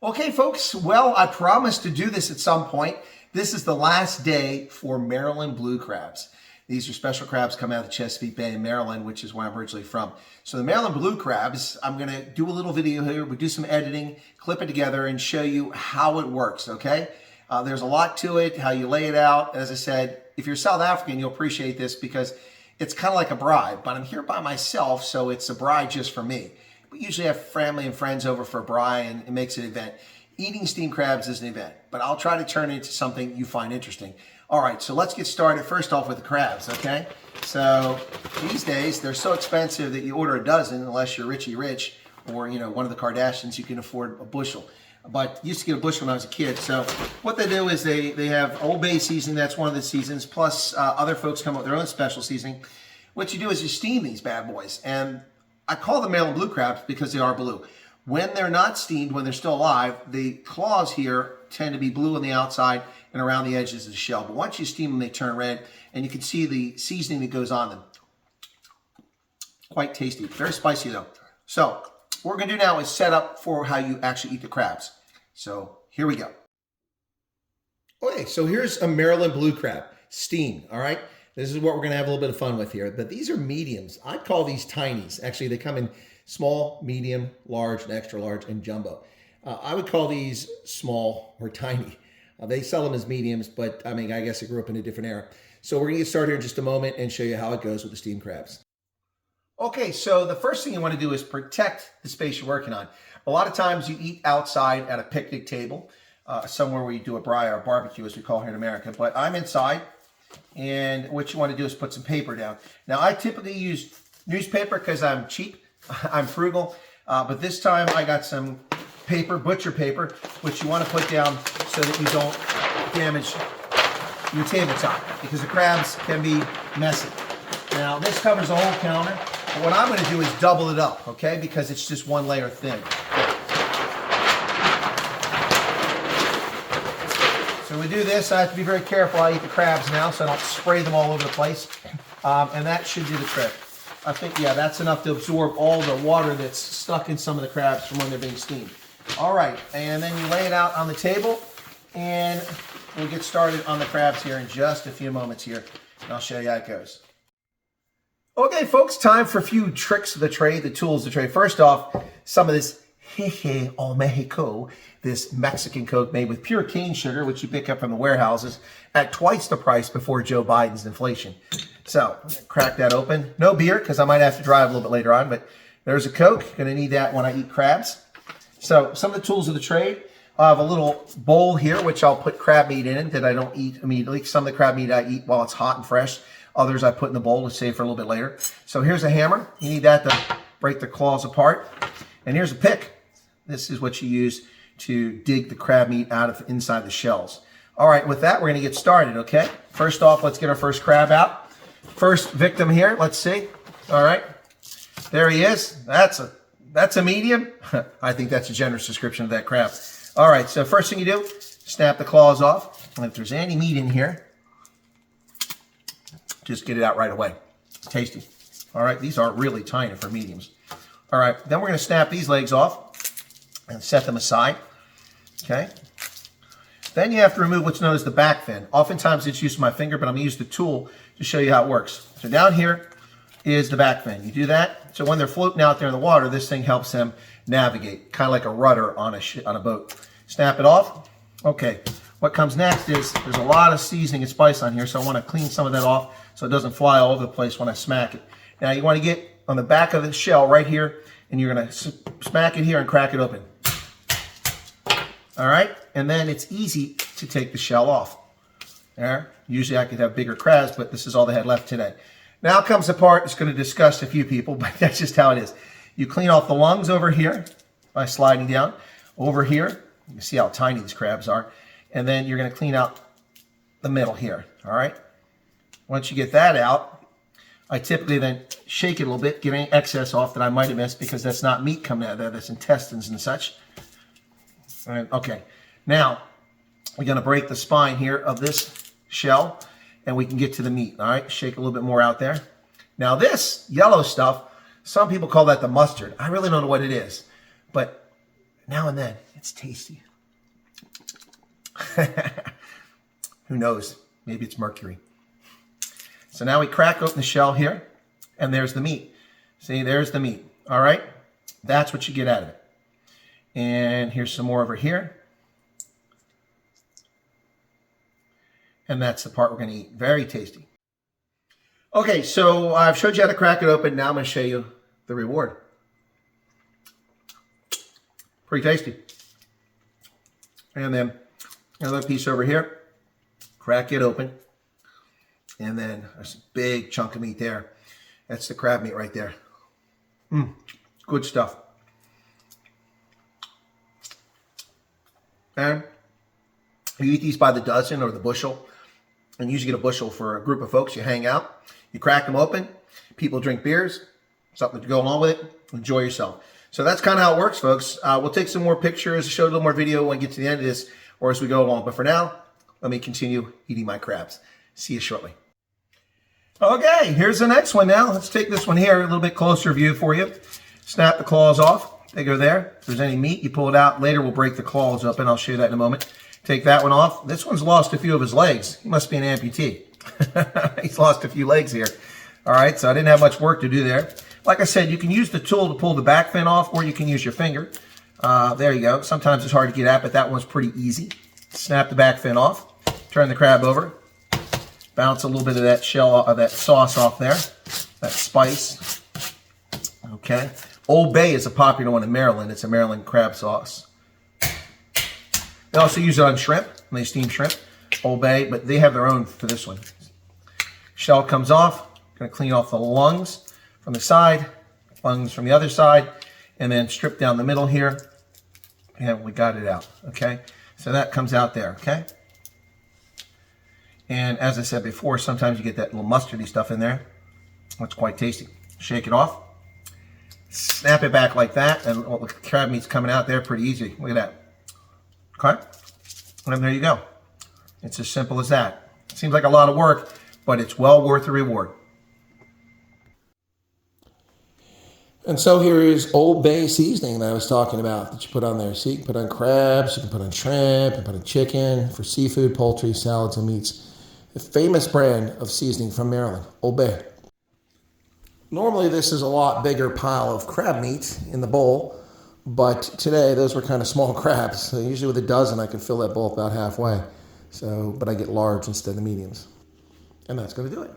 Okay, folks, well, I promised to do this at some point. This is the last day for Maryland blue crabs. These are special crabs coming out of the Chesapeake Bay in Maryland, which is where I'm originally from. So the Maryland blue crabs, I'm going to do a little video here. We'll do some editing, clip it together, and show you how it works, okay? There's a lot to it, how you lay it out. As I said, if you're South African, you'll appreciate this because it's kind of like a bride, but I'm here by myself, so it's a bride just for me. We usually have family and friends over for a braai, and it makes an event. Eating steamed crabs is an event, but I'll try to turn it into something you find interesting. All right, so let's get started first off with the crabs, okay? So these days, they're so expensive that you order a dozen unless you're Richie Rich or, you know, one of the Kardashians, you can afford a bushel. But used to get a bushel when I was a kid. So what they do is they have Old Bay seasoning, that's one of the seasons, plus other folks come up with their own special seasoning. What you do is you steam these bad boys, and I call them Maryland blue crabs because they are blue. When they're not steamed, when they're still alive, the claws here tend to be blue on the outside and around the edges of the shell. But once you steam them, they turn red, and you can see the seasoning that goes on them. Quite tasty. Very spicy, though. So what we're going to do now is set up for how you actually eat the crabs. So here we go. Okay, so here's a Maryland blue crab, steamed, all right? This is what we're going to have a little bit of fun with here. But these are mediums. I'd call these tinies. Actually, they come in small, medium, large, and extra large, and jumbo. I would call these small or tiny. They sell them as mediums, but I mean, I guess I grew up in a different era. So we're going to get started here in just a moment and show you how it goes with the steamed crabs. Okay, so the first thing you want to do is protect the space you're working on. A lot of times you eat outside at a picnic table, somewhere where you do a braai or a barbecue, as we call here in America. But I'm inside. And what you want to do is put some paper down. Now, I typically use newspaper because I'm cheap, I'm frugal, but this time I got some paper, butcher paper, which you want to put down so that you don't damage your tabletop because the crabs can be messy. Now, this covers the whole counter, but what I'm going to do is double it up, okay, because it's just one layer thin. So we do this, I have to be very careful. I eat the crabs now so I don't spray them all over the place. And that should do the trick. I think, yeah, that's enough to absorb all the water that's stuck in some of the crabs from when they're being steamed. All right, and then you lay it out on the table, and we'll get started on the crabs here in just a few moments here, and I'll show you how it goes. Okay, folks, time for a few tricks of the trade, the tools of the trade. First off, some of this Jeje o Mexico, this Mexican Coke made with pure cane sugar, which you pick up from the warehouses at twice the price before Joe Biden's inflation. So, crack that open. No beer, because I might have to drive a little bit later on, but there's a Coke. Going to need that when I eat crabs. So, some of the tools of the trade. I have a little bowl here, which I'll put crab meat in that I don't eat immediately. Some of the crab meat I eat while it's hot and fresh. Others I put in the bowl to save for a little bit later. So, here's a hammer. You need that to break the claws apart. And here's a pick. This is what you use to dig the crab meat out of inside the shells. All right, with that, we're going to get started, okay? First off, let's get our first crab out. First victim here, let's see. All right, there he is. That's a medium. I think that's a generous description of that crab. All right, so first thing you do, snap the claws off. And if there's any meat in here, just get it out right away. Tasty. All right, these are really tiny for mediums. All right, then we're going to snap these legs off and set them aside, okay? Then you have to remove what's known as the back fin. Oftentimes it's used with my finger, but I'm going to use the tool to show you how it works. So down here is the back fin. You do that, so when they're floating out there in the water, this thing helps them navigate, kind of like a rudder on a boat. Snap it off. Okay, what comes next is there's a lot of seasoning and spice on here, so I want to clean some of that off so it doesn't fly all over the place when I smack it. Now you want to get on the back of the shell right here, and you're going to smack it here and crack it open. All right, and then it's easy to take the shell off. There, usually I could have bigger crabs, but this is all they had left today. Now comes the part that's going to disgust a few people, but that's just how it is. You clean off the lungs over here by sliding down. Over here, you can see how tiny these crabs are. And then you're going to clean out the middle here, all right? Once you get that out, I typically then shake it a little bit, get any excess off that I might have missed because that's not meat coming out of there, that's intestines and such. All right, okay, now we're going to break the spine here of this shell and we can get to the meat, all right? Shake a little bit more out there. Now this yellow stuff, some people call that the mustard. I really don't know what it is, but now and then, it's tasty. Who knows? Maybe it's mercury. So now we crack open the shell here, and there's the meat. See, there's the meat. All right? That's what you get out of it. And here's some more over here. And that's the part we're going to eat. Very tasty. Okay, so I've showed you how to crack it open. Now I'm going to show you the reward. Pretty tasty. And then another piece over here. Crack it open. And then there's a big chunk of meat there. That's the crab meat right there. Good stuff. And you eat these by the dozen or the bushel. And you usually get a bushel for a group of folks. You hang out. You crack them open. People drink beers. Something to go along with it. Enjoy yourself. So that's kind of how it works, folks. We'll take some more pictures, show a little more video when we get to the end of this or as we go along. But for now, let me continue eating my crabs. See you shortly. Okay, here's the next one now. Let's take this one here, a little bit closer view for you. Snap the claws off. They go there. If there's any meat, you pull it out. Later, we'll break the claws open. I'll show you that in a moment. Take that one off. This one's lost a few of his legs. He must be an amputee. He's lost a few legs here. All right, so I didn't have much work to do there. Like I said, you can use the tool to pull the back fin off, or you can use your finger. There you go. Sometimes it's hard to get at, but that one's pretty easy. Snap the back fin off. Turn the crab over. Bounce a little bit of that shell, that sauce off there. That spice. Okay. Old Bay is a popular one in Maryland. It's a Maryland crab sauce. They also use it on shrimp, when they steam shrimp. Old Bay, but they have their own for this one. Shell comes off. Going to clean off the lungs from the side, lungs from the other side, and then strip down the middle here. And we got it out, okay? So that comes out there, okay? And as I said before, sometimes you get that little mustardy stuff in there. That's quite tasty. Shake it off. Snap it back like that, and all the crab meat's coming out there pretty easy. Look at that. Okay? And there you go. It's as simple as that. Seems like a lot of work, but it's well worth the reward. And so here is Old Bay seasoning that I was talking about that you put on there. So you can put on crabs, you can put on shrimp, you can put on chicken, for seafood, poultry, salads, and meats. A famous brand of seasoning from Maryland, Old Bay. Normally this is a lot bigger pile of crab meat in the bowl, but today those were kind of small crabs. So usually with a dozen I can fill that bowl about halfway. So, but I get large instead of mediums. And that's going to do it.